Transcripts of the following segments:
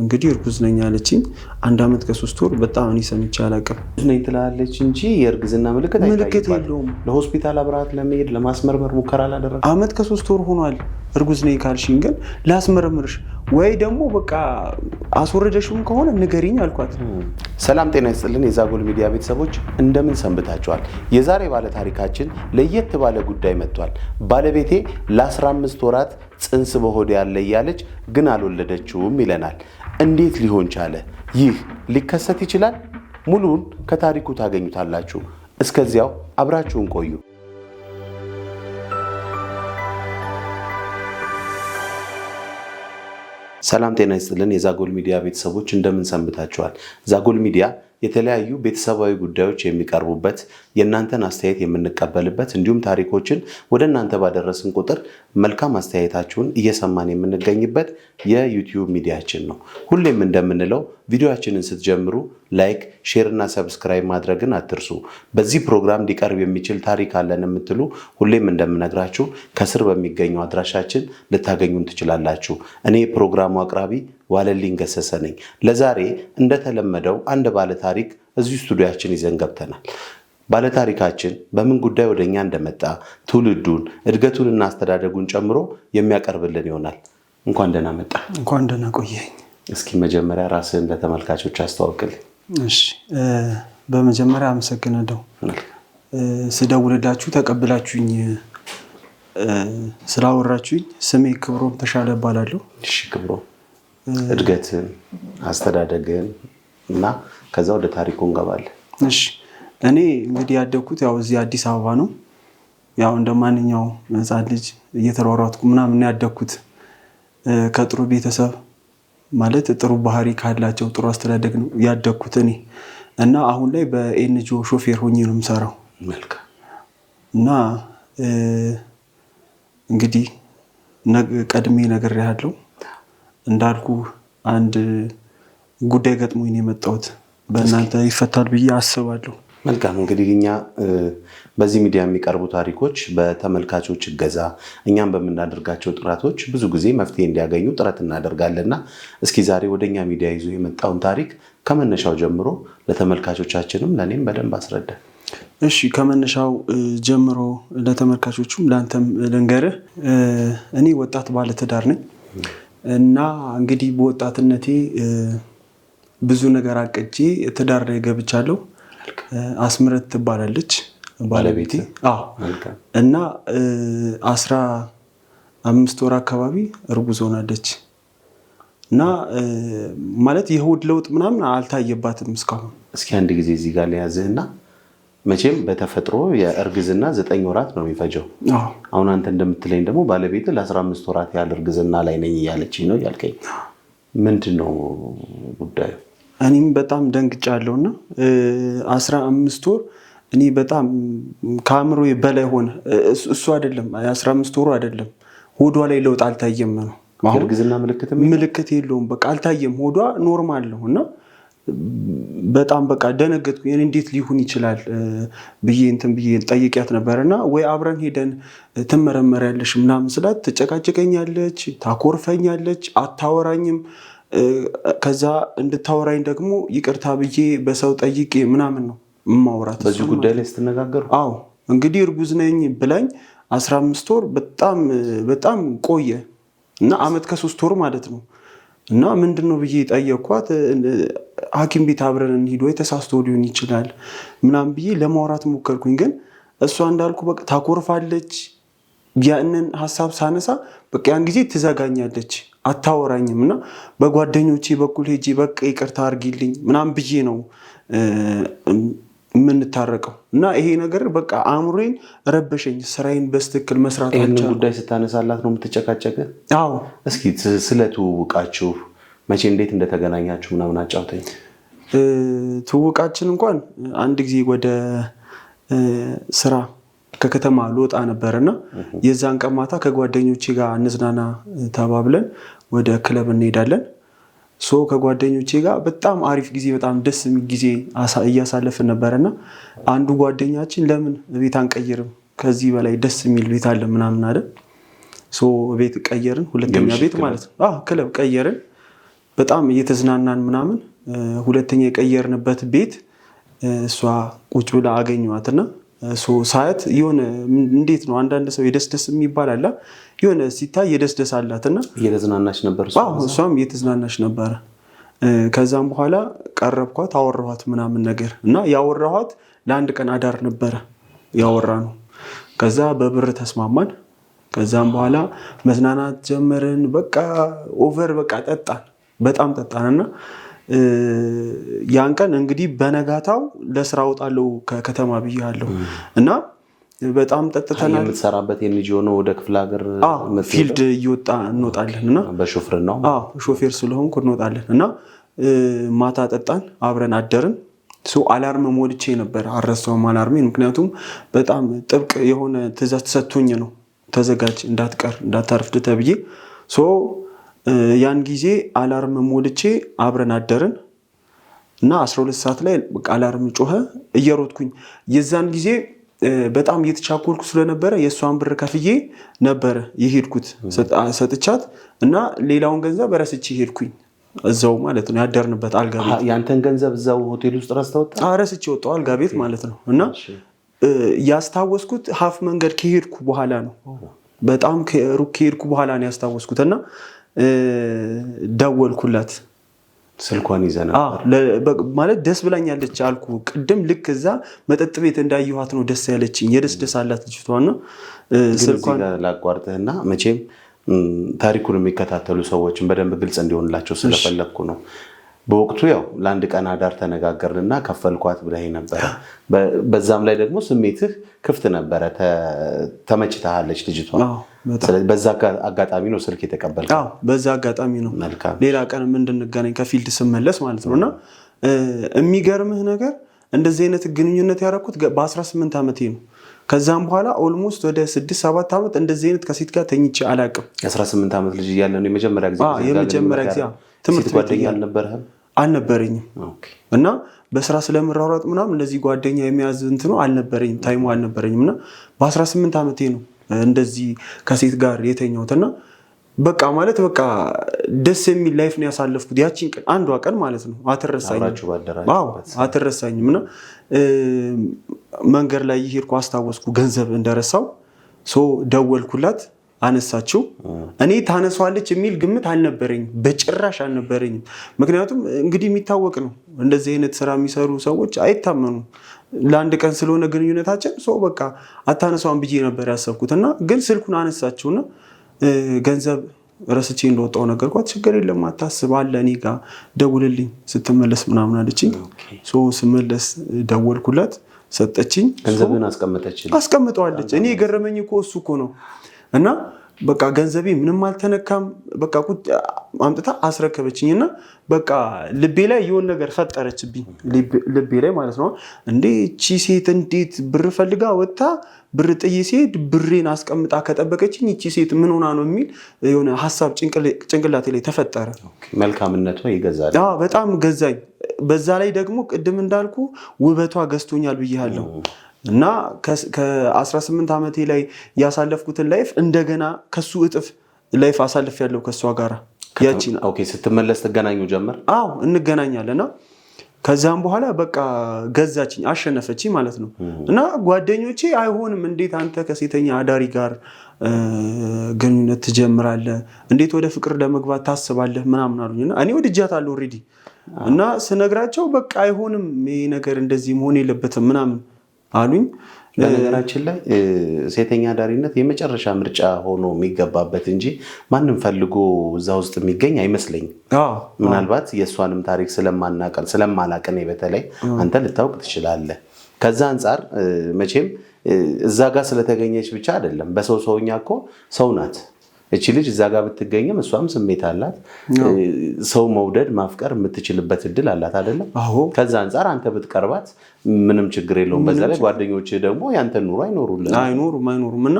እንግዲህ እርጉዝ ነኝ አለችኝ። 1 ዓመት ከ3 ወር በጣም እኔ ሰምቼ አላውቅም። ነኝ ትላለች እንጂ የእርግዝና ምልክት የለውም። ለሆስፒታል አብራት ለመሄድ ለማስመርመር ሙከራ አላደረግም? 1 ዓመት ከ3 ወር ሆኗል። እርጉዝ ነኝ ካልሽኝ ግን ላስመረምርሽ ወይ ደግሞ በቃ አስወረደሽም ከሆነ ንገሪኝ አልኳት። ሰላም ጤና ይስጥልን የዛጎል ሚዲያ ቤተሰቦች እንደምን ሰንብታችኋል? የዛሬ ባለ ታሪካችን ለየት ባለ ጉዳይ መጥቷል። ባለቤቴ ለ15 ወራት ጽንስ በሆዴ ያለ እያለች ግን አልወለደችውም ይለናል። እንዴት ሊሆን ቻለ? ይህ ሊከሰት ይችላል? ሙሉውን ከታሪኩ ታገኙታላችሁ። እስከዚያው አብራችሁን ቆዩ። ሰላም ጤና ይስጥልን የዛጎል ሚዲያ ቤተሰቦች እንደምን ሰንብታችኋል? ዛጎል ሚዲያ የተለያዩ ቤተሰባዊ ጉዳዮች የሚቀርቡበት የእናንተን አስተያየት የምንቀበልበት እንዲሁም ታሪኮችን ወደ እናንተ ባደረስን ቁጥር መልካም አስተያየታችሁን እየሰማን የምንገኝበት የዩቲዩብ ሚዲያችን ነው። ሁሌም እንደምንለው ቪዲዮአችንን ስትጀምሩ ላይክ፣ ሼር እና ሰብስክራይብ ማድረግን አትርሱ። በዚህ ፕሮግራም ሊቀርብ የሚችል ታሪክ አለን የምትሉ ሁሌም እንደምነግራችሁ ከስር በሚገኘው አድራሻችን ልታገኙን ትችላላችሁ። እኔ የፕሮግራሙ አቅራቢ ዋለልኝ ገሰሰ ነኝ። ለዛሬ እንደተለመደው አንድ ባለ ታሪክ እዚህ ስቱዲዮአችን ይዘን ገብተናል። ባለ ታሪካችን በምን ጉዳይ ወደኛ እንደመጣ ትውልዱን፣ እድገቱንና አስተዳደጉን ጨምሮ የሚያቀርብልን ይሆናል። እንኳን ደህና መጣ። እንኳን ደህና ቆየኝ። እስኪ መጀመሪያ ራስህን ለተመልካቾች አስተዋውቅልኝ። እሺ፣ በመጀመሪያ አመሰግናለሁ። ስደውልላችሁ ተቀብላችሁኝ ስላወራችሁኝ። ስሜ ክብሮም ተሻለ እባላለሁ። እሺ ክብሮም፣ እድገትን፣ አስተዳደግን እና ከዛ ወደ ታሪኩ እንገባለን። እሺ፣ እኔ እንግዲህ ያደግኩት ያው እዚህ አዲስ አበባ ነው። ያው እንደማንኛውም ሕፃን ልጅ እየተሯሯጥኩ ምናምን ያደግኩት ከጥሩ ቤተሰብ ማለት ጥሩ ባህሪ ካላቸው ጥሩ አስተዳደግ ነው ያደግኩት እኔ እና አሁን ላይ በኤንጂኦ ሾፌር ሆኜ ነው የምሰራው። መልካም። እና እንግዲህ ቀድሜ ነግሬሃለሁ እንዳልኩ አንድ ጉዳይ ገጥሞኝ ነው የመጣሁት። በእናንተ ይፈታል ብዬ አስባለሁ። መልካም። እንግዲህ እኛ በዚህ ሚዲያ የሚቀርቡ ታሪኮች በተመልካቾች እገዛ እኛም በምናደርጋቸው ጥረቶች ብዙ ጊዜ መፍትሄ እንዲያገኙ ጥረት እናደርጋለንና እስኪ ዛሬ ወደኛ ሚዲያ ይዞ የመጣውን ታሪክ ከመነሻው ጀምሮ ለተመልካቾቻችንም ለኔም በደንብ አስረዳ። እሺ፣ ከመነሻው ጀምሮ ለተመልካቾቹም ለአንተም ልንገርህ። እኔ ወጣት ባለትዳር ነኝ እና እንግዲህ በወጣትነቴ ብዙ ነገር አቅጄ ትዳር ላይ ገብቻለሁ። አስምረት ትባላለች ባለቤቴ። አዎ። እና 15 ወር አካባቢ እርጉዝ ሆናለች እና ማለት የሆድ ለውጥ ምናምን አልታየባትም እስካሁን። እስኪ አንድ ጊዜ እዚህ ጋር ለያዝህና መቼም በተፈጥሮ የእርግዝና 9 ወራት ነው የሚፈጀው። አሁን አንተ እንደምትለኝ ደግሞ ባለቤት ለ15 ወራት ያህል እርግዝና ላይ ነኝ እያለችኝ ነው ያልከኝ። ምንድን ነው ጉዳዩ? እኔም በጣም ደንግጫለሁና 15 ወር እኔ በጣም ከአእምሮ በላይ ሆነ። እሱ አይደለም 15 ወሩ አይደለም፣ ሆዷ ላይ ለውጥ አልታየም ነው። እርግዝና ምልክት የለውም፣ በቃ አልታየም። ሆዷ ኖርማል ነው እና በጣም በቃ ደነገጥኩ። እንዴት ሊሆን ይችላል ብዬ ጠይቂያት ነበርና ወይ አብረን ሄደን ትመረመሪያለሽ ምናምን ስላት ትጨቃጨቀኛለች፣ ታኮርፈኛለች፣ አታወራኝም። ከዛ እንድታወራኝ ደግሞ ይቅርታ ብዬ በሰው ጠይቄ ምናምን ነው ማውራት። በዚህ ጉዳይ ላይ ስትነጋገሩ? አዎ። እንግዲህ እርጉዝ ነኝ ብላኝ 15 ወር በጣም ቆየ እና 1 ዓመት ከ3 ወር ማለት ነው። እና ምንድነው ብዬ ጠየኳት። ሐኪም ቤት አብረን እንሂድ ወይ ተሳስቶ ሊሆን ይችላል ምናምን ብዬ ለማውራት ሞከርኩኝ። ግን እሷ እንዳልኩ በቃ ታኮርፋለች። ያንን ሐሳብ ሳነሳ በቃ ያን ጊዜ ትዘጋኛለች፣ አታወራኝም። እና በጓደኞቼ በኩል ሄጄ በቃ ይቅርታ አድርጊልኝ ምናምን ብዬ ነው የምንታረቀው። እና ይሄ ነገር በቃ አእምሮዬን ረበሸኝ። ስራዬን በስትክክል መስራት አልቻልኩም። ይሄን ጉዳይ ስታነሳላት ነው የምትጨቃጨቅ? አዎ። እስኪ ስለ ትውውቃችሁ መቼ እንዴት እንደተገናኛችሁ ምናምን አጫውተኝ። ትውውቃችን እንኳን አንድ ጊዜ ወደ ስራ ከከተማ ልወጣ ነበርና የዛን ቀን ማታ ከጓደኞቼ ጋር እንዝናና ተባብለን ወደ ክለብ እንሄዳለን። ከጓደኞቼ ጋር በጣም አሪፍ ጊዜ በጣም ደስ የሚል ጊዜ እያሳለፍን ነበርና አንዱ ጓደኛችን ለምን ቤት አንቀይርም ከዚህ በላይ ደስ የሚል ቤት አለ ምናምን አይደል ቤት ቀየርን ሁለተኛ ቤት ማለት ነው ክለብ ቀየርን በጣም እየተዝናናን ምናምን ሁለተኛ የቀየርንበት ቤት እሷ ቁጭ ብላ አገኘኋትና ሳያት የሆነ እንዴት ነው አንዳንድ ሰው የደስደስ የሚባል አለ የሆነ ሲታይ የደስደስ አላትና እየተዝናናች ነበር እሷም እየተዝናናች ነበረ። ከዛም በኋላ ቀረብኳት አወራኋት ምናምን ነገር እና ያወራኋት ለአንድ ቀን አዳር ነበረ ያወራነው። ከዛ በብር ተስማማን። ከዛም በኋላ መዝናናት ጀመርን። በቃ ኦቨር በቃ ጠጣን፣ በጣም ጠጣንና ያን ቀን እንግዲህ በነጋታው ለስራ ወጣለሁ ከከተማ ብያለሁ እና በጣም ጠጥተናል። የምትሰራበት የኤንጂኦ ነው ወደ ክፍለ ሀገር ፊልድ እየወጣ እንወጣለን እና በሾፌር ነው ሾፌር ስለሆንኩ እንወጣለን እና ማታ ጠጣን፣ አብረን አደርን። አላርም ሞልቼ ነበር አልረሳውም አላርሜን፣ ምክንያቱም በጣም ጥብቅ የሆነ ትእዛዝ ተሰጥቶኝ ነው ተዘጋጅ እንዳትቀር እንዳታርፍድ ተብዬ። ያን ጊዜ አላርም ሞልቼ አብረን አደርን እና 12 ሰዓት ላይ አላርም ጮኸ። እየሮጥኩኝ የዛን ጊዜ በጣም እየተቻኮልኩ ስለነበረ የእሷን ብር ከፍዬ ነበረ የሄድኩት ሰጥቻት እና ሌላውን ገንዘብ ረስቼ ሄድኩኝ እዛው ማለት ነው ያደርንበት አልጋ ቤት። ያንተን ገንዘብ እዛው ሆቴል ውስጥ ረስቼ ወጣሁ አልጋ ቤት ማለት ነው። እና ያስታወስኩት ሀፍ መንገድ ከሄድኩ በኋላ ነው፣ በጣም ሩቅ ከሄድኩ በኋላ ነው ያስታወስኩት። እና ደወልኩላት ስልኳን ይዘህ ነበር ማለት ደስ ብላኛለች አልኩ ቅድም። ልክ እዛ መጠጥ ቤት እንዳየኋት ነው ደስ ያለችኝ። የደስ አላት ልጅቷና ስልኳን ላቋርጥህና መቼም ታሪኩን የሚከታተሉ ሰዎችን በደንብ ግልጽ እንዲሆንላቸው ስለፈለግኩ ነው። በወቅቱ ያው ለአንድ ቀን አዳር ተነጋገርንና ከፈልኳት ብለህ ነበረ። በዛም ላይ ደግሞ ስሜትህ ክፍት ነበረ፣ ተመችታለች ልጅቷ። ስለዚህ በዛ አጋጣሚ ነው ስልክ የተቀበልከው? በዛ አጋጣሚ ነው። ሌላ ቀንም እንድንገናኝ ከፊልድ ስመለስ ማለት ነው። እና የሚገርምህ ነገር እንደዚህ አይነት ግንኙነት ያደረኩት በ18 ዓመቴ ነው። ከዛም በኋላ ኦልሞስት ወደ 6-7 ዓመት እንደዚህ አይነት ከሴት ጋር ተኝቼ አላውቅም። 18 ዓመት ልጅ እያለ ነው የመጀመሪያ ጊዜ ትምህርት ጓደኛ አልነበረህም? አልነበረኝም። እና በስራ ስለምራሯጥ ምናምን እንደዚህ ጓደኛ የሚያዝ እንትኑ አልነበረኝም፣ ታይሙ አልነበረኝም። እና በ18 ዓመቴ ነው እንደዚህ ከሴት ጋር የተኛሁትና በቃ ማለት በቃ ደስ የሚል ላይፍ ነው ያሳለፍኩት። ያቺን ቀን አንዷ ቀን ማለት ነው አትረሳኝም። እና መንገድ ላይ እየሄድኩ አስታወስኩ ገንዘብ እንደረሳው። ደወልኩላት፣ አነሳችው። እኔ ታነሷለች የሚል ግምት አልነበረኝም፣ በጭራሽ አልነበረኝም። ምክንያቱም እንግዲህ የሚታወቅ ነው እንደዚህ አይነት ስራ የሚሰሩ ሰዎች አይታመኑም። ለአንድ ቀን ስለሆነ ግንኙነታችን በቃ አታነሷን ብዬ ነበር ያሰብኩት። እና ግን ስልኩን አነሳችውና ገንዘብ ረስቼ እንደወጣው ነገርኳት። ችግር የለም አታስብ አለ እኔ ጋር ደውልልኝ ስትመለስ ምናምን አለችኝ። ስመለስ ደወልኩላት፣ ሰጠችኝ። ገንዘብን አስቀምጠዋለች። እኔ የገረመኝ እኮ እሱ እኮ ነው። እና በቃ ገንዘቤ ምንም አልተነካም። በቃ አምጥታ አስረከበችኝና በቃ ልቤ ላይ የሆነ ነገር ፈጠረችብኝ፣ ልቤ ላይ ማለት ነው። እንዴ እቺ ሴት እንዴት ብር ፈልጋ ወጥታ ብር ጥዬ ሲሄድ ብሬን አስቀምጣ ከጠበቀችኝ እቺ ሴት ምን ሆና ነው የሚል የሆነ ሀሳብ ጭንቅላቴ ላይ ተፈጠረ። መልካምነቷ ይገዛል። በጣም ገዛኝ። በዛ ላይ ደግሞ ቅድም እንዳልኩ ውበቷ ገዝቶኛል ብያለሁ። እና ከ18 ዓመቴ ላይ ያሳለፍኩትን ላይፍ እንደገና ከሱ እጥፍ ላይፍ አሳልፍ ያለው ከሷ ጋር ያቺን ስትመለስ ትገናኙ ጀመር? እንገናኛለና ከዛም በኋላ በቃ ገዛችኝ፣ አሸነፈችኝ ማለት ነው። እና ጓደኞቼ አይሆንም እንዴት አንተ ከሴተኛ አዳሪ ጋር ግንኙነት ትጀምራለህ? እንዴት ወደ ፍቅር ለመግባት ታስባለህ? ምናምን አሉኝና እኔ ወድጃታለሁ ኦልሬዲ። እና ስነግራቸው በቃ አይሆንም ይሄ ነገር እንደዚህ መሆን የለበትም ምናምን አሉኝ። በነገራችን ላይ ሴተኛ አዳሪነት የመጨረሻ ምርጫ ሆኖ የሚገባበት እንጂ ማንም ፈልጎ እዛ ውስጥ የሚገኝ አይመስለኝም። ምናልባት የእሷንም ታሪክ ስለማላቅኔ በተለይ አንተ ልታውቅ ትችላለህ። ከዛ አንጻር መቼም እዛ ጋር ስለተገኘች ብቻ አይደለም። ሰውኛ እኮ ሰው ናት እቺ ልጅ። እዛ ጋር ብትገኝም እሷም ስሜት አላት። ሰው መውደድ ማፍቀር የምትችልበት እድል አላት አይደለም? ከዛ አንጻር አንተ ብትቀርባት ምንም ችግር የለውም። በዛ ላይ ጓደኞች ደግሞ ያንተ ኑሮ አይኖሩም። እና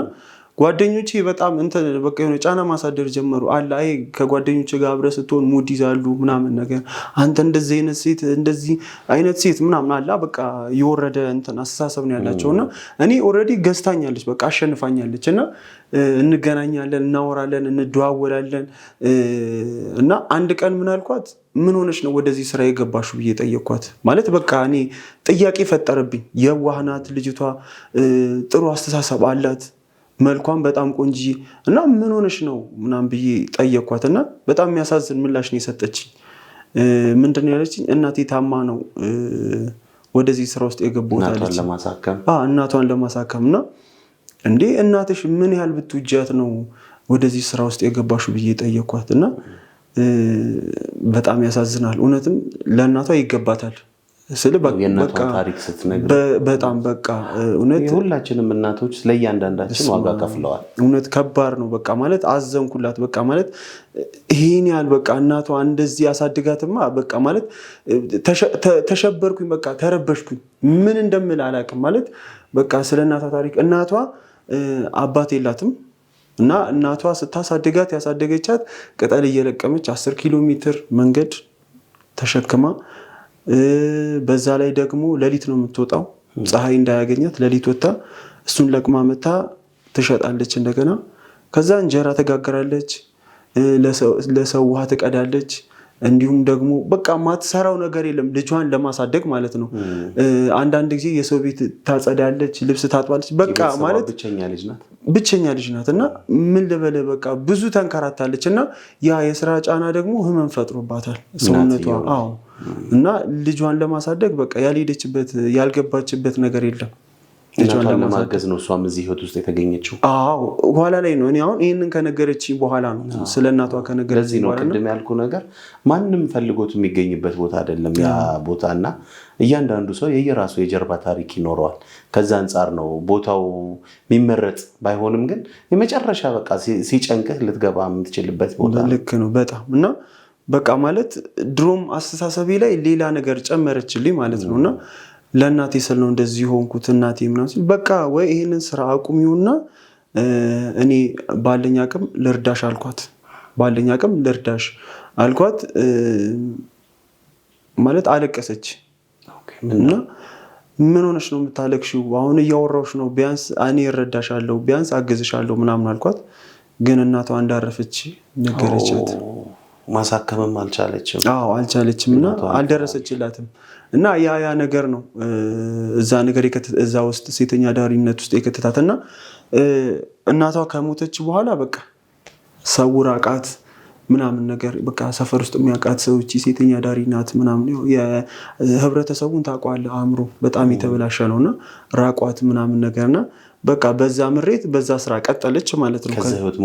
ጓደኞቼ በጣም እንትን በቃ የሆነ ጫና ማሳደር ጀመሩ። አለ አይ ከጓደኞቼ ጋር አብረህ ስትሆን ሙድ ይዛሉ ምናምን ነገር አንተ እንደዚህ አይነት ሴት እንደዚህ አይነት ሴት ምናምን አለ በቃ የወረደ እንትን አስተሳሰብ ነው ያላቸውና እኔ ኦልሬዲ ገዝታኛለች በቃ አሸንፋኛለች እና እንገናኛለን እናወራለን እንደዋወላለን እና አንድ ቀን ምን አልኳት ምን ሆነሽ ነው ወደዚህ ስራ የገባሽው ብዬ ጠየቅኳት። ማለት በቃ እኔ ጥያቄ ፈጠረብኝ። የዋህ ናት ልጅቷ ጥሩ አስተሳሰብ አላት መልኳም በጣም ቆንጂ እና ምን ሆነሽ ነው ምናምን ብዬ ጠየቅኳት እና በጣም የሚያሳዝን ምላሽ ነው የሰጠችኝ። ምንድነው ያለችኝ እናቴ ታማ ነው ወደዚህ ስራ ውስጥ የገባሁት አለች። እናቷን ለማሳከም እና እንዴ እናትሽ ምን ያህል ብትውጃት ነው ወደዚህ ስራ ውስጥ የገባሽው ብዬ ጠየቅኳት እና በጣም ያሳዝናል። እውነትም ለእናቷ ይገባታል ስለ በቃ ታሪክ ስትነግር በጣም በቃ እውነት ሁላችንም እናቶች ለእያንዳንዳችን ዋጋ ከፍለዋል። እውነት ከባድ ነው በቃ ማለት አዘንኩላት በቃ ማለት ይሄን ያህል በቃ እናቷ እንደዚህ ያሳድጋትማ በቃ ማለት ተሸበርኩኝ በቃ ተረበሽኩኝ ምን እንደምል አላውቅም። ማለት በቃ ስለ እናቷ ታሪክ እናቷ አባት የላትም እና እናቷ ስታሳድጋት ያሳደገቻት ቅጠል እየለቀመች 10 ኪሎ ሜትር መንገድ ተሸክማ በዛ ላይ ደግሞ ሌሊት ነው የምትወጣው ፀሐይ እንዳያገኛት ሌሊት ወጣ እሱን ለቅማ መታ ትሸጣለች። እንደገና ከዛ እንጀራ ተጋግራለች ለሰው ውሃ ትቀዳለች። እንዲሁም ደግሞ በቃ ማትሰራው ነገር የለም ልጇን ለማሳደግ ማለት ነው። አንዳንድ ጊዜ የሰው ቤት ታጸዳለች ልብስ ታጥባለች በቃ ማለት ብቸኛ ልጅ ናት እና ምን ልበለ በቃ ብዙ ተንከራታለች እና ያ የስራ ጫና ደግሞ ህመም ፈጥሮባታል ሰውነቷ። አዎ እና ልጇን ለማሳደግ በቃ ያልሄደችበት ያልገባችበት ነገር የለም። ልጇን ለማገዝ ነው እሷም እዚህ ህይወት ውስጥ የተገኘችው። አዎ ኋላ ላይ ነው እኔ አሁን ይሄንን ከነገረችኝ በኋላ ነው ስለ እናቷ ከነገረችኝ በኋላ ነው። ቅድም ያልኩ ነገር ማንም ፈልጎት የሚገኝበት ቦታ አይደለም ያ ቦታና እያንዳንዱ ሰው የየራሱ የጀርባ ታሪክ ይኖረዋል። ከዛ አንፃር ነው ቦታው የሚመረጥ ባይሆንም ግን የመጨረሻ በቃ ሲጨንቅህ ልትገባ የምትችልበት ቦታ ነው። ልክ ነው በጣም እና በቃ ማለት ድሮም አስተሳሰቤ ላይ ሌላ ነገር ጨመረችልኝ ማለት ነውና ለእናቴ ስል ነው እንደዚህ ሆንኩት እናቴ ምናምን በቃ ወይ ይሄንን ስራ አቁሚውና እኔ ባለኝ አቅም ልርዳሽ አልኳት። ባለኝ አቅም ልርዳሽ አልኳት ማለት አለቀሰች። እና ምን ሆነሽ ነው የምታለቅሽው? አሁን እያወራሁሽ ነው ቢያንስ እኔ እረዳሻለሁ ቢያንስ አግዝሻለሁ ምናምን አልኳት። ግን እናቷ እንዳረፈች ነገረቻት። ማሳከምም አልቻለችም። አዎ አልቻለችም እና አልደረሰችላትም እና ያ ነገር ነው እዛ ነገር እዛ ውስጥ ሴተኛ ዳሪነት ውስጥ የከተታትና እናቷ ከሞተች በኋላ በቃ ሰው ራቃት ምናምን ነገር በቃ ሰፈር ውስጥ የሚያውቃት ሰዎች ሴተኛ ዳሪ ናት ምናምን የህብረተሰቡን ታውቀዋለህ አእምሮ በጣም የተበላሸ ነውና ራቋት ምናምን ነገርና በቃ በዛ ምሬት በዛ ስራ ቀጠለች ማለት ነው። ከዛ ህይወት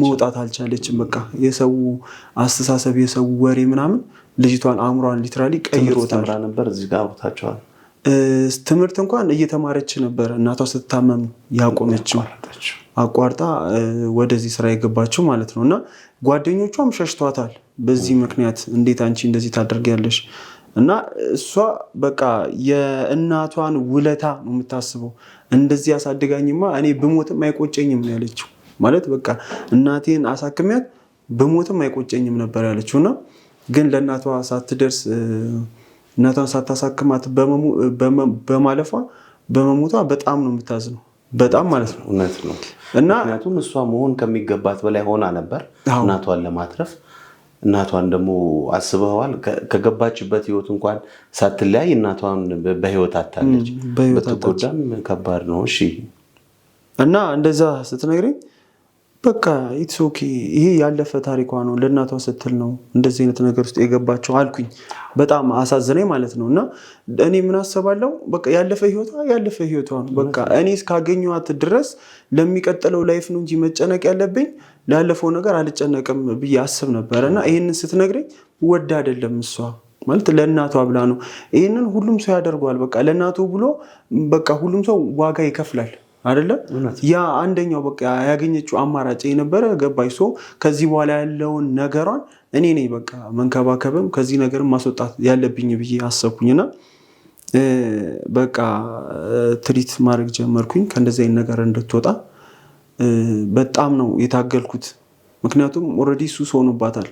መውጣት አልቻለችም። በቃ የሰው አስተሳሰብ የሰው ወሬ ምናምን ልጅቷን አእምሯን ሊትራሊ ቀይሮታል ነበር። እዚህ ጋር አውርታቸዋል። ትምህርት እንኳን እየተማረች ነበር እናቷ ስትታመም ያቆመችው አቋርጣ ወደዚህ ስራ የገባችው ማለት ነው። እና ጓደኞቿም ሸሽቷታል በዚህ ምክንያት እንዴት አንቺ እንደዚህ ታደርጊያለሽ? እና እሷ በቃ የእናቷን ውለታ ነው የምታስበው። እንደዚህ አሳድጋኝማ እኔ ብሞትም አይቆጨኝም ነው ያለችው። ማለት በቃ እናቴን አሳክሚያት ብሞትም አይቆጨኝም ነበር ያለችውና ግን ለእናቷ ሳትደርስ እናቷን ሳታሳክማት በማለፏ በመሞቷ በጣም ነው የምታዝነው። በጣም ማለት ነው። እውነት ነው። እና ምክንያቱም እሷ መሆን ከሚገባት በላይ ሆና ነበር እናቷን ለማትረፍ። እናቷን ደግሞ አስበዋል ከገባችበት ህይወት እንኳን ሳትለያይ እናቷን በህይወት አታለች። በተጎዳም ከባድ ነው። እሺ እና እንደዛ ስትነግረኝ በቃ ኢትስ ኦኬ ይሄ ያለፈ ታሪኳ ነው ለእናቷ ስትል ነው እንደዚህ አይነት ነገር ውስጥ የገባቸው አልኩኝ። በጣም አሳዘነኝ ማለት ነው። እና እኔ ምን አስባለሁ በቃ ያለፈ ህይወቷ ነው። በቃ እኔ እስካገኘኋት ድረስ ለሚቀጥለው ላይፍ ነው እንጂ መጨነቅ ያለብኝ ላለፈው ነገር አልጨነቅም ብዬ አስብ ነበር። እና ይሄንን ስትነግረኝ ወድ አይደለም እሷ ማለት ለእናቷ ብላ ነው። ይሄንን ሁሉም ሰው ያደርገዋል። በቃ ለእናቱ ብሎ በቃ ሁሉም ሰው ዋጋ ይከፍላል አይደለ? ያ አንደኛው በቃ ያገኘችው አማራጭ የነበረ ገባይ ሶ ከዚህ በኋላ ያለውን ነገሯን እኔ ነኝ በቃ መንከባከብም ከዚህ ነገር ማስወጣት ያለብኝ ብዬ አሰብኩኝና በቃ ትሪት ማድረግ ጀመርኩኝ ከእንደዚህ አይነት ነገር እንድትወጣ። በጣም ነው የታገልኩት። ምክንያቱም ኦልሬዲ ሱስ ሆኖባታል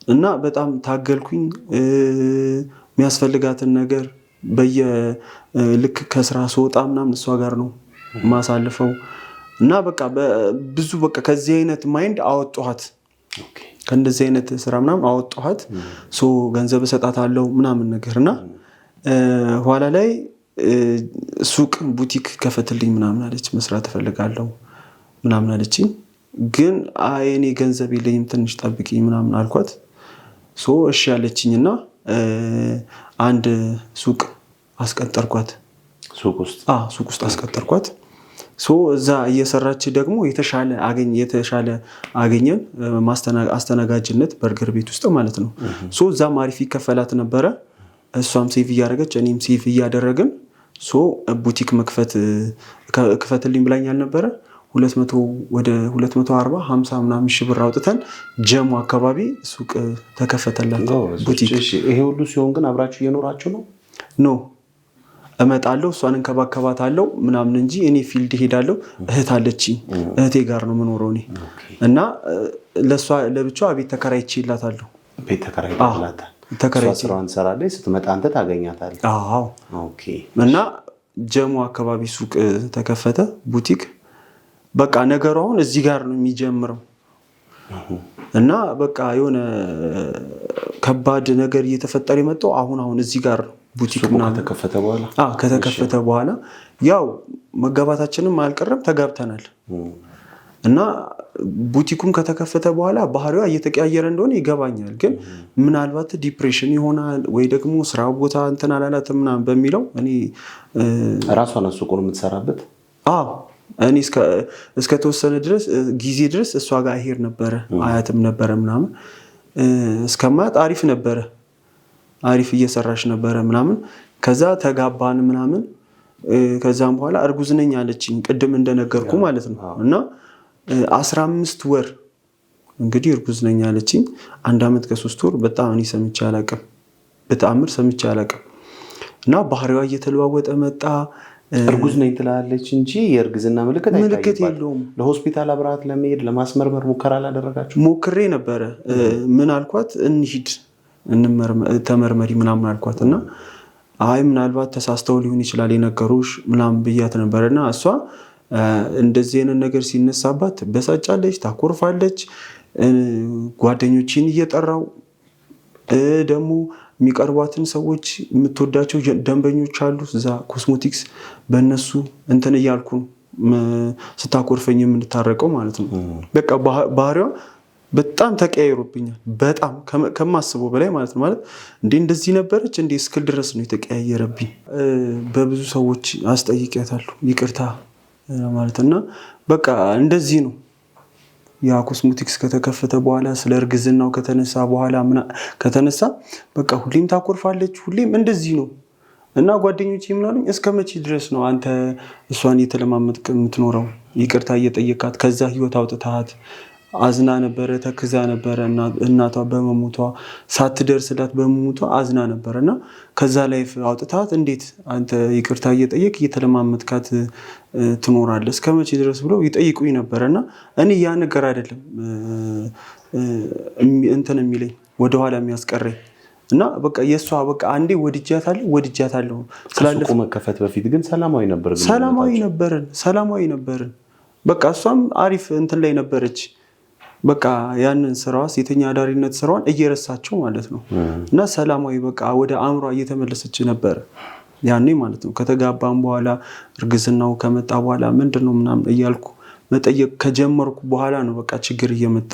እና በጣም ታገልኩኝ። የሚያስፈልጋትን ነገር ልክ ከስራ ስወጣ ምናምን እሷ ጋር ነው ማሳልፈው እና በቃ ብዙ በቃ ከዚህ አይነት ማይንድ አወጣኋት። ከእንደዚህ አይነት ስራ ምናምን አወጣኋት። ገንዘብ እሰጣታለሁ ምናምን ነገር እና ኋላ ላይ ሱቅ ቡቲክ ከፈትልኝ ምናምን አለች። መስራት እፈልጋለሁ ምናምን አለችኝ። ግን እኔ ገንዘብ የለኝም ትንሽ ጠብቂኝ ምናምን አልኳት። እሺ ያለችኝ እና አንድ ሱቅ አስቀጠርኳት። ሱቅ ውስጥ አስቀጠርኳት። እዛ እየሰራች ደግሞ የተሻለ አገኘን። አስተናጋጅነት በርገር ቤት ውስጥ ማለት ነው። እዛም አሪፍ ይከፈላት ነበረ። እሷም ሴቭ እያደረገች እኔም ሴቭ እያደረግን ቡቲክ ክፈትልኝ ብላኝ አልነበረ 200 ወደ 240 50 ምናምን ሺህ ብር አውጥተን ጀሞ አካባቢ ሱቅ ተከፈተላት ቡቲክ። ይሄ ሁሉ ሲሆን ግን አብራችሁ እየኖራችሁ ነው? ኖ እመጣለሁ እሷን እንከባከባታለሁ ምናምን እንጂ እኔ ፊልድ ሄዳለሁ። እህት አለችኝ፣ እህቴ ጋር ነው የምኖረው እኔ እና ለሷ ለብቻዋ ቤት ተከራይቼላታለሁ። ቤት ተከራይቼላታለሁ። ስራዋን ትሰራለች፣ ስትመጣ አንተ ታገኛታለህ። አዎ ኦኬ። እና ጀሞ አካባቢ ሱቅ ተከፈተ ቡቲክ። በቃ ነገሩ አሁን እዚህ ጋር ነው የሚጀምረው እና በቃ የሆነ ከባድ ነገር እየተፈጠረ የመጣው አሁን እዚህ ጋር ቡቲክ ምናምን ከተከፈተ በኋላ ያው መጋባታችንም አልቀረም ተጋብተናል። እና ቡቲኩም ከተከፈተ በኋላ ባህሪዋ እየተቀያየረ እንደሆነ ይገባኛል። ግን ምናልባት ዲፕሬሽን ይሆናል ወይ ደግሞ ስራ ቦታ እንትን አላላትም ምናምን በሚለው እኔ ራሷን ሱቁን የምትሰራበት እኔ እስከ ተወሰነ ጊዜ ድረስ እሷ ጋር ሄድ ነበረ፣ አያትም ነበረ ምናምን። እስከማት አሪፍ ነበረ፣ አሪፍ እየሰራሽ ነበረ ምናምን። ከዛ ተጋባን ምናምን። ከዛም በኋላ እርጉዝ ነኝ አለችኝ፣ ቅድም እንደነገርኩ ማለት ነው። እና 15 ወር እንግዲህ እርጉዝ ነኝ አለችኝ። 1 ዓመት ከ3 ወር በጣም እኔ ሰምቼ አላውቅም፣ በተአምር ሰምቼ አላውቅም። እና ባህሪዋ እየተለዋወጠ መጣ። እርጉዝ ነኝ ትላለች እንጂ የእርግዝና ምልክት የለውም። ለሆስፒታል አብራት ለመሄድ ለማስመርመር ሙከራ አላደረጋችሁ? ሞክሬ ነበረ። ምን አልኳት፣ እንሂድ ተመርመሪ ምናምን አልኳት። እና አይ ምናልባት ተሳስተው ሊሆን ይችላል የነገሩሽ ምናምን ብያት ነበርና እሷ እንደዚህ አይነት ነገር ሲነሳባት በሳጫለች፣ ታኮርፋለች። ጓደኞችን እየጠራው ደግሞ የሚቀርቧትን ሰዎች የምትወዳቸው ደንበኞች አሉ እዛ ኮስሞቲክስ፣ በእነሱ እንትን እያልኩ ስታኮርፈኝ የምንታረቀው ማለት ነው። በቃ ባህሪዋ በጣም ተቀያይሮብኛል፣ በጣም ከማስበው በላይ ማለት ነው። ማለት እንደዚህ ነበረች እንዴ እስክል ድረስ ነው የተቀያየረብኝ። በብዙ ሰዎች አስጠይቂያታለሁ ይቅርታ ማለት እና በቃ እንደዚህ ነው። ያ ኮስሞቲክስ ከተከፈተ በኋላ ስለ እርግዝናው ከተነሳ በቃ ሁሌም ታኮርፋለች፣ ሁሌም እንደዚህ ነው። እና ጓደኞቼ ምናሉኝ እስከ መቼ ድረስ ነው አንተ እሷን እየተለማመጥክ የምትኖረው? ይቅርታ እየጠየቃት ከዛ ህይወት አውጥታት። አዝና ነበረ፣ ተክዛ ነበረ። እናቷ በመሞቷ ሳትደርስላት በመሞቷ አዝና ነበረ እና ከዛ ላይፍ አውጥታት እንዴት አንተ ይቅርታ እየጠየቅ እየተለማመጥካት ትኖራለህ እስከ መቼ ድረስ ብለው ይጠይቁኝ ነበረ። እና እኔ ያ ነገር አይደለም እንትን የሚለኝ ወደኋላ የሚያስቀረኝ እና በቃ የእሷ በቃ አንዴ ወድጃታለሁ ስላለፉ መከፈት በፊት ግን ሰላማዊ ነበርን። በቃ እሷም አሪፍ እንትን ላይ ነበረች። በቃ ያንን ስራዋ ሴተኛ አዳሪነት ስራዋን እየረሳቸው ማለት ነው። እና ሰላማዊ በቃ ወደ አእምሯ እየተመለሰች ነበር ያኔ ማለት ነው። ከተጋባም በኋላ እርግዝናው ከመጣ በኋላ ምንድነው ምናምን እያልኩ መጠየቅ ከጀመርኩ በኋላ ነው በቃ ችግር እየመጣ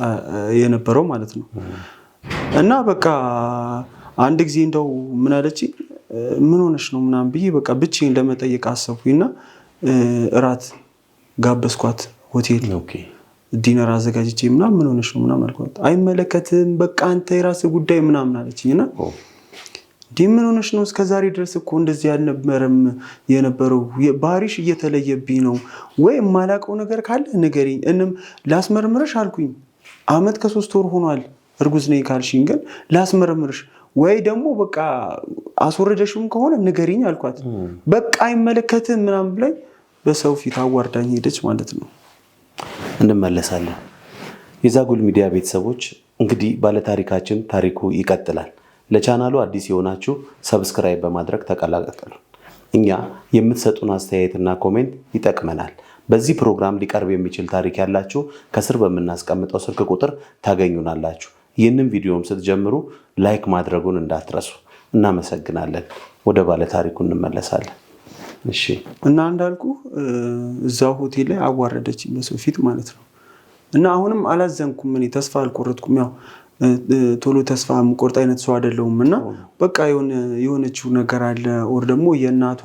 የነበረው ማለት ነው። እና በቃ አንድ ጊዜ እንደው ምን አለች፣ ምን ሆነሽ ነው ምናምን ብዬ በቃ ብቻዬን ለመጠየቅ አሰብኩኝና እራት ጋበዝኳት ሆቴል ዲነር አዘጋጅቼ ምናምን ምን ሆነሽ ነው ምናምን አልኳት። አይመለከትም በቃ አንተ የራስህ ጉዳይ ምናምን አለችኝና ምን ሆነሽ ነው እስከዛሬ ድረስ እኮ እንደዚህ ያልነበረም የነበረው ባህሪሽ እየተለየብኝ ነው ወይ የማላውቀው ነገር ካለ ንገሪኝ ላስመርምርሽ አልኩኝ። 1 ዓመት ከ3 ወር ሆኗል እርጉዝ ነኝ ካልሽኝ ግን ላስመርምርሽ ወይ ደግሞ በቃ አስወረደሽም ከሆነ ንገሪኝ አልኳት። በቃ አይመለከትም ምናምን ብላኝ በሰው ፊት አዋርዳኝ ሄደች ማለት ነው። እንመለሳለን። የዛጎል ሚዲያ ቤተሰቦች እንግዲህ ባለታሪካችን ታሪኩ ይቀጥላል። ለቻናሉ አዲስ የሆናችሁ ሰብስክራይብ በማድረግ ተቀላቀሉ። እኛ የምትሰጡን አስተያየትና ኮሜንት ይጠቅመናል። በዚህ ፕሮግራም ሊቀርብ የሚችል ታሪክ ያላችሁ ከስር በምናስቀምጠው ስልክ ቁጥር ታገኙናላችሁ። ይህንን ቪዲዮም ስትጀምሩ ላይክ ማድረጉን እንዳትረሱ። እናመሰግናለን። ወደ ባለታሪኩ እንመለሳለን። እሺ። እና እንዳልኩ እዛው ሆቴል ላይ አዋረደችኝ በሰው ፊት ማለት ነው። እና አሁንም አላዘንኩም፣ እኔ ተስፋ አልቆረጥኩም። ያው ቶሎ ተስፋ የምቆርጥ አይነት ሰው አይደለሁም። እና በቃ የሆነችው ነገር አለ፣ ኦር ደግሞ የእናቷ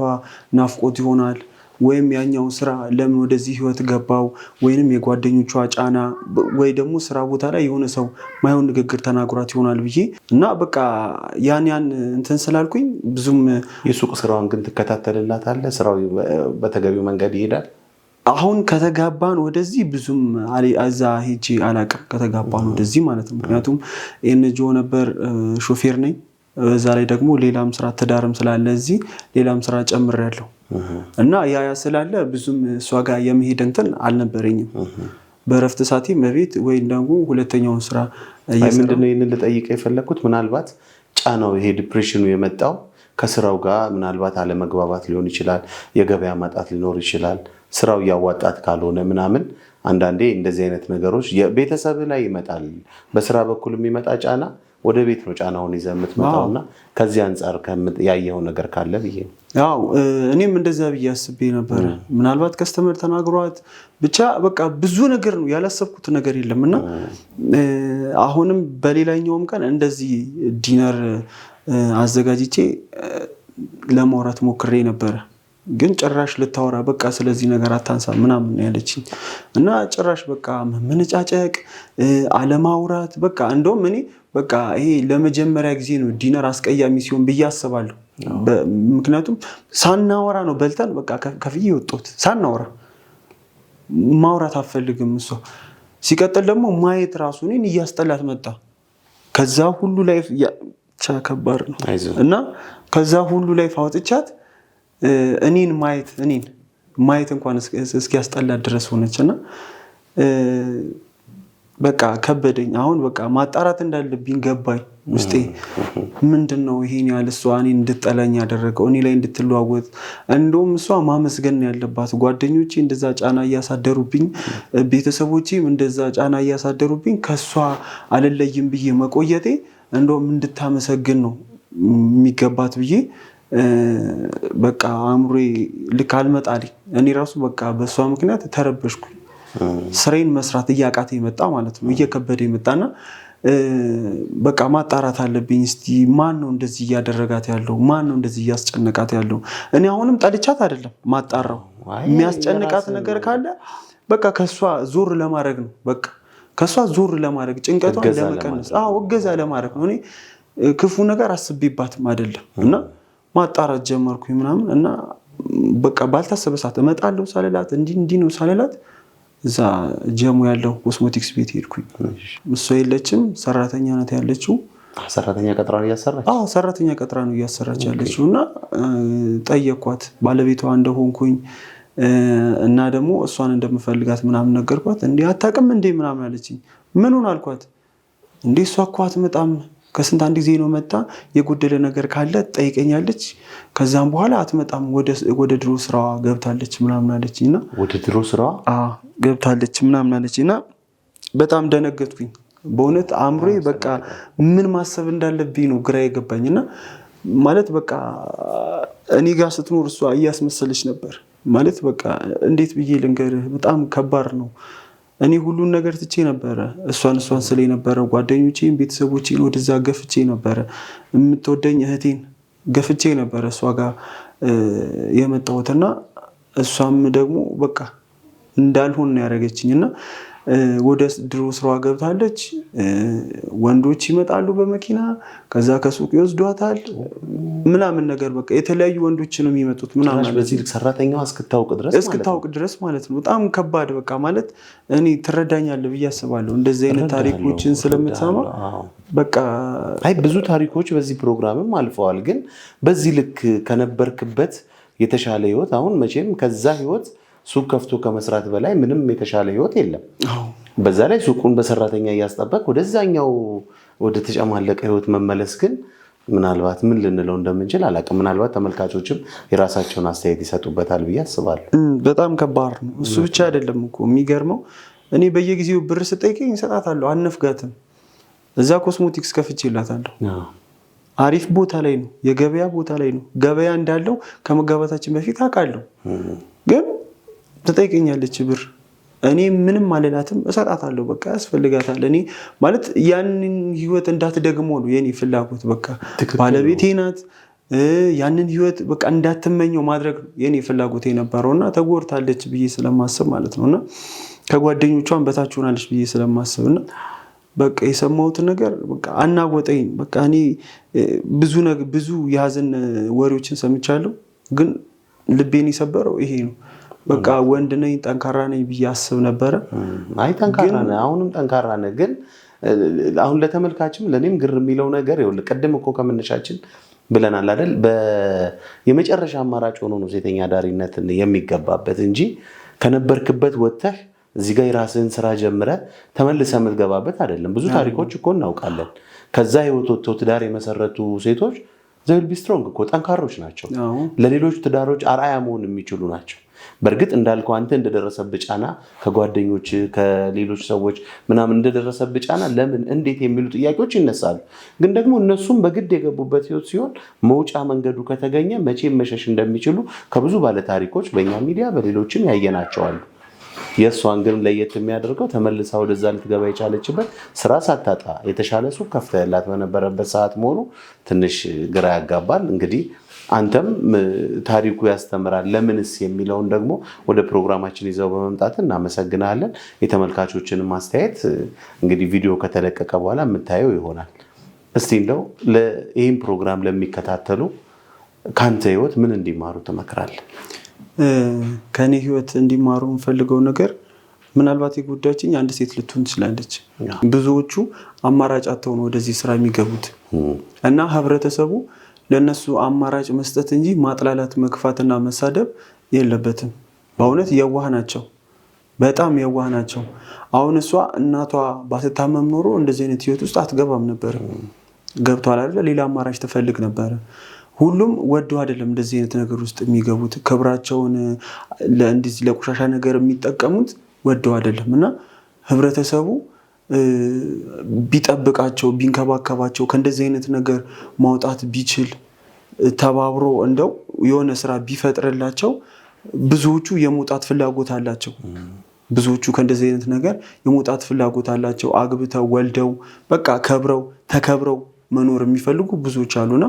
ናፍቆት ይሆናል፣ ወይም ያኛው ስራ ለምን ወደዚህ ህይወት ገባው፣ ወይንም የጓደኞቿ ጫና፣ ወይ ደግሞ ስራ ቦታ ላይ የሆነ ሰው ማይሆን ንግግር ተናግሯት ይሆናል ብዬ እና በቃ ያን እንትን ስላልኩኝ ብዙም። የሱቅ ስራውን ግን ትከታተልላታለህ? ስራው በተገቢው መንገድ ይሄዳል? አሁን ከተጋባን ወደዚህ ብዙም እዛ ሄጄ አላቅም። ከተጋባን ወደዚህ ማለት ነው። ምክንያቱም ኤንጂኦ ነበር፣ ሾፌር ነኝ። በዛ ላይ ደግሞ ሌላም ስራ ትዳርም ስላለ እዚህ ሌላም ስራ ጨምሬያለሁ እና ያ ስላለ ብዙም እሷ ጋር የመሄድ እንትን አልነበረኝም። በእረፍት ሰዓቴ በቤት ወይ ደግሞ ሁለተኛውን ስራ ምንድነው ይህንን ልጠይቀ የፈለግኩት፣ ምናልባት ጫናው ይሄ ዲፕሬሽኑ የመጣው ከስራው ጋር ምናልባት አለመግባባት ሊሆን ይችላል፣ የገበያ ማጣት ሊኖር ይችላል፣ ስራው እያዋጣት ካልሆነ ምናምን። አንዳንዴ እንደዚህ አይነት ነገሮች ቤተሰብ ላይ ይመጣል። በስራ በኩል የሚመጣ ጫና ወደ ቤት ነው ጫናውን ይዘህ የምትመጣውና ከዚህ አንጻር ያየው ነገር ካለ ብዬ። ያው እኔም እንደዛ ብዬ አስቤ ነበረ። ምናልባት ከስተመር ተናግሯት ብቻ በቃ ብዙ ነገር ነው ያላሰብኩት ነገር የለም። እና አሁንም በሌላኛውም ቀን እንደዚህ ዲነር አዘጋጅቼ ለማውራት ሞክሬ ነበረ። ግን ጭራሽ ልታወራ በቃ ስለዚህ ነገር አታንሳ ምናምን ያለችኝ እና ጭራሽ በቃ መነጫጨቅ፣ አለማውራት በቃ እንደውም እኔ በቃ ይሄ ለመጀመሪያ ጊዜ ነው ዲነር አስቀያሚ ሲሆን ብዬ አስባለሁ። ምክንያቱም ሳናወራ ነው በልተን በቃ ከፍዬ ወጣሁት። ሳናወራ ማውራት አፈልግም እሷ። ሲቀጥል ደግሞ ማየት ራሱ እኔን እያስጠላት መጣ። ከዛ ሁሉ ላይ ከባድ ነው እና ከዛ ሁሉ ላይ ፋውጥቻት እኔን ማየት እንኳን እስኪያስጠላት ድረስ ሆነችና በቃ ከበደኝ። አሁን በቃ ማጣራት እንዳለብኝ ገባኝ ውስጤ። ምንድነው ይሄን ያህል እሷ እኔን እንድጠላኝ ያደረገው፣ እኔ ላይ እንድትለዋወጥ? እንደውም እሷ ማመስገን ያለባት። ጓደኞቼ እንደዛ ጫና እያሳደሩብኝ፣ ቤተሰቦቼም እንደዛ ጫና እያሳደሩብኝ ከሷ አልለይም ብዬ መቆየቴ እንደውም እንድታመሰግን ነው የሚገባት ብዬ በቃ አእምሮዬ ልክ አልመጣልኝ። እኔ ራሱ በቃ በእሷ ምክንያት ተረበሽኩኝ። ስራዬን መስራት እያቃተ የመጣ ማለት ነው፣ እየከበደ የመጣና በቃ ማጣራት አለብኝ። እስቲ ማን ነው እንደዚህ እያደረጋት ያለው? ማን ነው እንደዚህ እያስጨነቃት ያለው? እኔ አሁንም ጠልቻት አይደለም ማጣራው። የሚያስጨንቃት ነገር ካለ በቃ ከሷ ዞር ለማድረግ ነው። በቃ ከሷ ዞር ለማድረግ፣ ጭንቀቷን ለመቀነስ፣ እገዛ ለማድረግ ነው። እኔ ክፉ ነገር አስቤባትም አይደለም። እና ማጣራት ጀመርኩኝ ምናምን እና በቃ ባልታሰበ ሰዓት እመጣለሁ ሳልላት እንዲህ ነው ሳልላት እዛ ጀሙ ያለው ኮስሞቲክስ ቤት ሄድኩኝ። እሷ የለችም፣ ሰራተኛ ናት ያለችው። ሰራተኛ ቀጥራ ነው እያሰራች? ሰራተኛ ቀጥራ ነው እያሰራች ያለችው። እና ጠየኳት ባለቤቷ እንደሆንኩኝ እና ደግሞ እሷን እንደምፈልጋት ምናምን ነገርኳት። እንዴ አታውቅም እንዴ ምናምን አለችኝ። ምኑን አልኳት። እንዴ እሷ እኮ አትመጣም፣ ከስንት አንድ ጊዜ ነው መጣ፣ የጎደለ ነገር ካለ ጠይቀኛለች፣ ከዛም በኋላ አትመጣም፣ ወደ ድሮ ስራዋ ገብታለች ምናምን አለችኝ። እና ወደ ድሮ ስራዋ ገብታለች ምናምን አለችኝ። እና በጣም ደነገጥኩኝ በእውነት። አእምሮዬ በቃ ምን ማሰብ እንዳለብኝ ነው ግራ የገባኝ። እና ማለት በቃ እኔ ጋር ስትኖር እሷ እያስመሰለች ነበር ማለት በቃ እንዴት ብዬ ልንገርህ፣ በጣም ከባድ ነው። እኔ ሁሉን ነገር ትቼ ነበረ እሷን ስለ ነበረ ጓደኞቼን፣ ቤተሰቦቼን ወደዛ ገፍቼ ነበረ። የምትወደኝ እህቴን ገፍቼ ነበረ እሷ ጋር የመጣሁትና እሷም ደግሞ በቃ እንዳልሆን ነው ያደረገችኝ። እና ወደ ድሮ ስራዋ ገብታለች። ወንዶች ይመጣሉ በመኪና፣ ከዛ ከሱቅ ይወስዷታል ምናምን ነገር በቃ የተለያዩ ወንዶች ነው የሚመጡት ምናምን። በዚህ ሰራተኛዋ እስክታውቅ ድረስ ማለት ነው። በጣም ከባድ በቃ ማለት እኔ ትረዳኛለህ ብዬ አስባለሁ እንደዚህ አይነት ታሪኮችን ስለምትሰማ። በቃ ብዙ ታሪኮች በዚህ ፕሮግራምም አልፈዋል። ግን በዚህ ልክ ከነበርክበት የተሻለ ህይወት አሁን መቼም ከዛ ህይወት ሱቅ ከፍቶ ከመስራት በላይ ምንም የተሻለ ህይወት የለም። በዛ ላይ ሱቁን በሰራተኛ እያስጠበቅ ወደዛኛው ወደ ተጨማለቀ ህይወት መመለስ ግን ምናልባት ምን ልንለው እንደምንችል አላውቅም። ምናልባት ተመልካቾችም የራሳቸውን አስተያየት ይሰጡበታል ብዬ አስባለሁ። በጣም ከባድ ነው። እሱ ብቻ አይደለም እኮ የሚገርመው፣ እኔ በየጊዜው ብር ስጠይቀኝ እሰጣታለሁ፣ አነፍጋትም። እዛ ኮስሞቲክስ ከፍቼላታለሁ። አሪፍ ቦታ ላይ ነው፣ የገበያ ቦታ ላይ ነው። ገበያ እንዳለው ከመጋባታችን በፊት አውቃለሁ። ግን ትጠይቀኛለች ብር፣ እኔ ምንም አልላትም፣ እሰጣታለሁ። በቃ ያስፈልጋታል። እኔ ማለት ያንን ህይወት እንዳትደግሞ ነው የኔ ፍላጎት። በቃ ባለቤቴ ናት፣ ያንን ህይወት በቃ እንዳትመኘው ማድረግ ነው የኔ ፍላጎት የነበረውና ተጎድታለች ብዬ ስለማስብ ማለት ነውና ከጓደኞቿን በታች ሆናለች ብዬ ስለማስብና በቃ የሰማሁትን ነገር በቃ አናወጠኝ። በቃ እኔ ብዙ የሀዘን ወሬዎችን ሰምቻለሁ፣ ግን ልቤን የሰበረው ይሄ ነው። በቃ ወንድ ነኝ ጠንካራ ነኝ ብዬ አስብ ነበረ። አይ ጠንካራ ነህ፣ አሁንም ጠንካራ ነህ። ግን አሁን ለተመልካችም ለእኔም ግር የሚለው ነገር ይኸውልህ፣ ቅድም እኮ ከመነሻችን ብለናል አይደል? የመጨረሻ አማራጭ ሆኖ ነው ሴተኛ አዳሪነትን የሚገባበት እንጂ ከነበርክበት ወጥተህ እዚህ ጋር የራስህን ስራ ጀምረህ ተመልሰህ የምትገባበት አይደለም። ብዙ ታሪኮች እኮ እናውቃለን። ከዛ ህይወት ወጥተው ትዳር የመሰረቱ ሴቶች ዘዊል ቢ ስትሮንግ እኮ ጠንካሮች ናቸው። ለሌሎች ትዳሮች አርአያ መሆን የሚችሉ ናቸው። በእርግጥ እንዳልከው አንተ እንደደረሰብህ ጫና ከጓደኞች ከሌሎች ሰዎች ምናምን እንደደረሰብህ ጫና ለምን እንዴት የሚሉ ጥያቄዎች ይነሳሉ። ግን ደግሞ እነሱም በግድ የገቡበት ህይወት ሲሆን መውጫ መንገዱ ከተገኘ መቼም መሸሽ እንደሚችሉ ከብዙ ባለታሪኮች በእኛ ሚዲያ በሌሎችም ያየናቸዋሉ። የእሷን ግን ለየት የሚያደርገው ተመልሳ ወደዛ ልትገባ የቻለችበት ስራ ሳታጣ የተሻለ ሱቅ ከፍተህላት በነበረበት ሰዓት መሆኑ ትንሽ ግራ ያጋባል። እንግዲህ አንተም ታሪኩ ያስተምራል ለምንስ የሚለውን ደግሞ ወደ ፕሮግራማችን ይዘው በመምጣት እናመሰግናለን። የተመልካቾችን ማስተያየት እንግዲህ ቪዲዮ ከተለቀቀ በኋላ የምታየው ይሆናል። እስቲ እንደው ይህን ፕሮግራም ለሚከታተሉ ከአንተ ህይወት ምን እንዲማሩ ትመክራለህ? ከኔ ህይወት እንዲማሩ የምፈልገው ነገር ምናልባት የጎዳችኝ አንድ ሴት ልትሆን ትችላለች። ብዙዎቹ አማራጭ አጥተው ነው ወደዚህ ስራ የሚገቡት እና ህብረተሰቡ ለነሱ አማራጭ መስጠት እንጂ ማጥላላት፣ መግፋትና መሳደብ የለበትም። በእውነት የዋህ ናቸው፣ በጣም የዋህ ናቸው። አሁን እሷ እናቷ ባትታመም ኖሮ እንደዚህ አይነት ህይወት ውስጥ አትገባም ነበር። ገብቷል አይደል? ሌላ አማራጭ ትፈልግ ነበር። ሁሉም ወዶ አይደለም እንደዚህ አይነት ነገር ውስጥ የሚገቡት። ክብራቸውን ለእንደዚህ ለቆሻሻ ነገር የሚጠቀሙት ወደው አይደለም እና ህብረተሰቡ ቢጠብቃቸው፣ ቢንከባከባቸው፣ ከእንደዚህ አይነት ነገር ማውጣት ቢችል፣ ተባብሮ እንደው የሆነ ስራ ቢፈጥርላቸው ብዙዎቹ የመውጣት ፍላጎት አላቸው። ብዙዎቹ ከእንደዚህ አይነት ነገር የመውጣት ፍላጎት አላቸው። አግብተው ወልደው በቃ ከብረው ተከብረው መኖር የሚፈልጉ ብዙዎች አሉና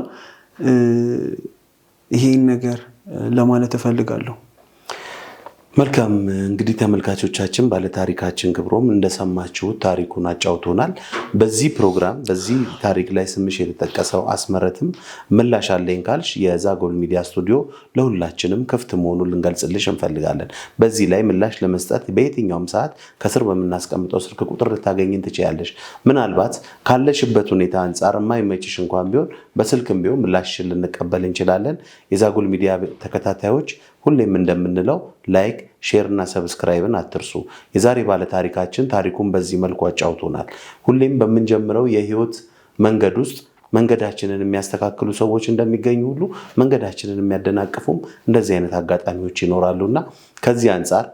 ይሄን ነገር ለማለት እፈልጋለሁ። መልካም እንግዲህ ተመልካቾቻችን ባለታሪካችን ክብሮም እንደሰማችሁት ታሪኩን አጫውቶናል። በዚህ ፕሮግራም በዚህ ታሪክ ላይ ስምሽ የተጠቀሰው አስመረትም ምላሽ አለኝ ካልሽ የዛጎል ሚዲያ ስቱዲዮ ለሁላችንም ክፍት መሆኑን ልንገልጽልሽ እንፈልጋለን። በዚህ ላይ ምላሽ ለመስጠት በየትኛውም ሰዓት ከስር በምናስቀምጠው ስልክ ቁጥር ልታገኝን ትችያለሽ። ምናልባት ካለሽበት ሁኔታ አንጻር የማይመችሽ እንኳን ቢሆን በስልክም ቢሆን ምላሽን ልንቀበል እንችላለን። የዛጎል ሚዲያ ተከታታዮች ሁሌም እንደምንለው ላይክ፣ ሼር እና ሰብስክራይብን አትርሱ። የዛሬ ባለ ታሪካችን ታሪኩን በዚህ መልኩ አጫውቶናል። ሁሌም በምንጀምረው የህይወት መንገድ ውስጥ መንገዳችንን የሚያስተካክሉ ሰዎች እንደሚገኙ ሁሉ መንገዳችንን የሚያደናቅፉም እንደዚህ አይነት አጋጣሚዎች ይኖራሉና ከዚህ አንጻር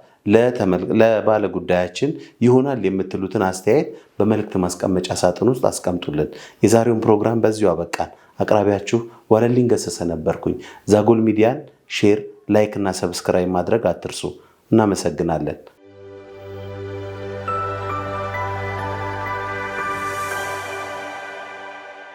ለባለ ጉዳያችን ይሆናል የምትሉትን አስተያየት በመልእክት ማስቀመጫ ሳጥን ውስጥ አስቀምጡልን። የዛሬውን ፕሮግራም በዚሁ አበቃን። አቅራቢያችሁ ዋለልኝ ገሰሰ ነበርኩኝ። ዛጎል ሚዲያን ሼር፣ ላይክ እና ሰብስክራይብ ማድረግ አትርሱ። እናመሰግናለን።